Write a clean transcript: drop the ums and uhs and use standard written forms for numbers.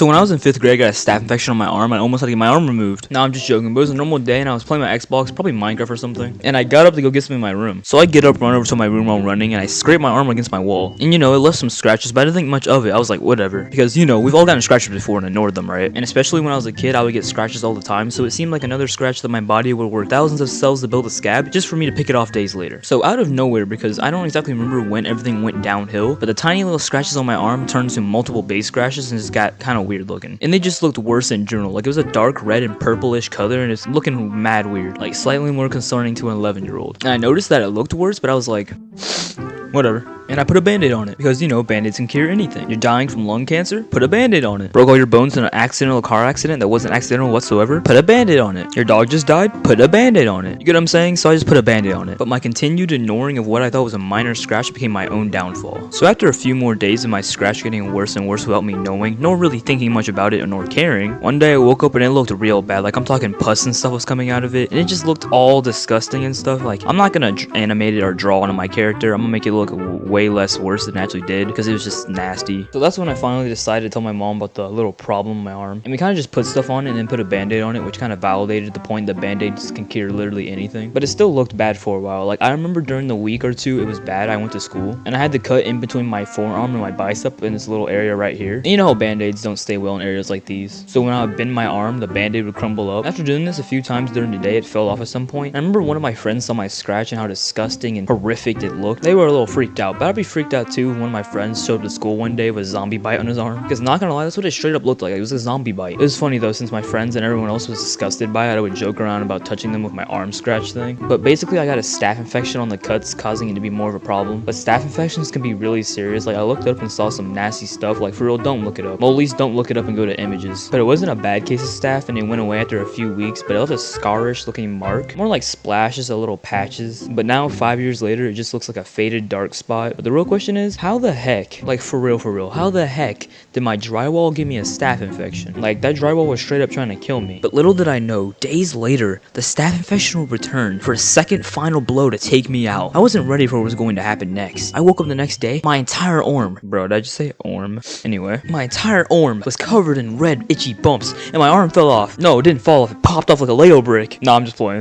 So when I was in 5th grade, I got a staph infection on my arm. I almost had to get my arm removed. Now I'm just joking, but it was a normal day and I was playing my Xbox, probably Minecraft or something. And I got up to go get something in my room. So I get up, run over to my room while running, and I scrape my arm against my wall. And you know, it left some scratches, but I didn't think much of it. I was like, whatever. Because you know, we've all gotten scratches before and ignored them, right? And especially when I was a kid, I would get scratches all the time. So it seemed like another scratch that my body would work thousands of cells to build a scab just for me to pick it off days later. So out of nowhere, because I don't exactly remember when everything went downhill, but the tiny little scratches on my arm turned to multiple base scratches and just got kind of weird looking. And they just looked worse in general. Like it was a dark red and purplish color and it's looking mad weird. Like slightly more concerning to an 11-year-old. And I noticed that it looked worse, but I was like, whatever. And I put a band-aid on it because, you know, band-aids can cure anything. You're dying from lung cancer? Put a band-aid on it. Broke all your bones in an accidental car accident that wasn't accidental whatsoever? Put a band-aid on it. Your dog just died? Put a band-aid on it. You get what I'm saying? So I just put a band-aid on it. But my continued ignoring of what I thought was a minor scratch became my own downfall. So after a few more days of my scratch getting worse and worse without me knowing, nor really thinking much about it nor caring, one day I woke up and it looked real bad. Like I'm talking pus and stuff was coming out of it. And it just looked all disgusting and stuff. Like I'm not gonna animate it or draw onto my character. I'm gonna make it look way less worse than it actually did because it was just nasty. So that's when I finally decided to tell my mom about the little problem in my arm. And we kind of just put stuff on it and then put a band-aid on it, which kind of validated the point that band-aids can cure literally anything. But it still looked bad for a while. Like I remember during the week or two it was bad. I went to school and I had the cut in between my forearm and my bicep in this little area right here. And you know how band-aids don't stay well in areas like these. So when I would bend my arm, the band-aid would crumble up. After doing this a few times during the day, it fell off at some point. I remember one of my friends saw my scratch and how disgusting and horrific it looked. They were a little freaked out, but I'd be freaked out too. One of my friends showed up to school one day with a zombie bite on his arm. Because not gonna lie, that's what it straight up looked like. It was a zombie bite. It was funny though, since my friends and everyone else was disgusted by it, I would joke around about touching them with my arm scratch thing. But basically I got a staph infection on the cuts, causing it to be more of a problem. But staph infections can be really serious. Like I looked up and saw some nasty stuff. Like for real, don't look it up. Well, at least don't look it up and go to images. But it wasn't a bad case of staph and it went away after a few weeks, but it left a scarish looking mark. More like splashes of little patches. But now 5 years later, it just looks like a faded dark spot. But the real question is, how the heck, like for real, how the heck did my drywall give me a staph infection? Like that drywall was straight up trying to kill me. But little did I know, days later, the staph infection would return for a second final blow to take me out. I wasn't ready for what was going to happen next. I woke up the next day, my entire arm, bro, did I just say arm? Anyway, my entire arm was covered in red, itchy bumps, and my arm fell off. No, it didn't fall off, it popped off like a Lego brick. Nah, I'm just playing.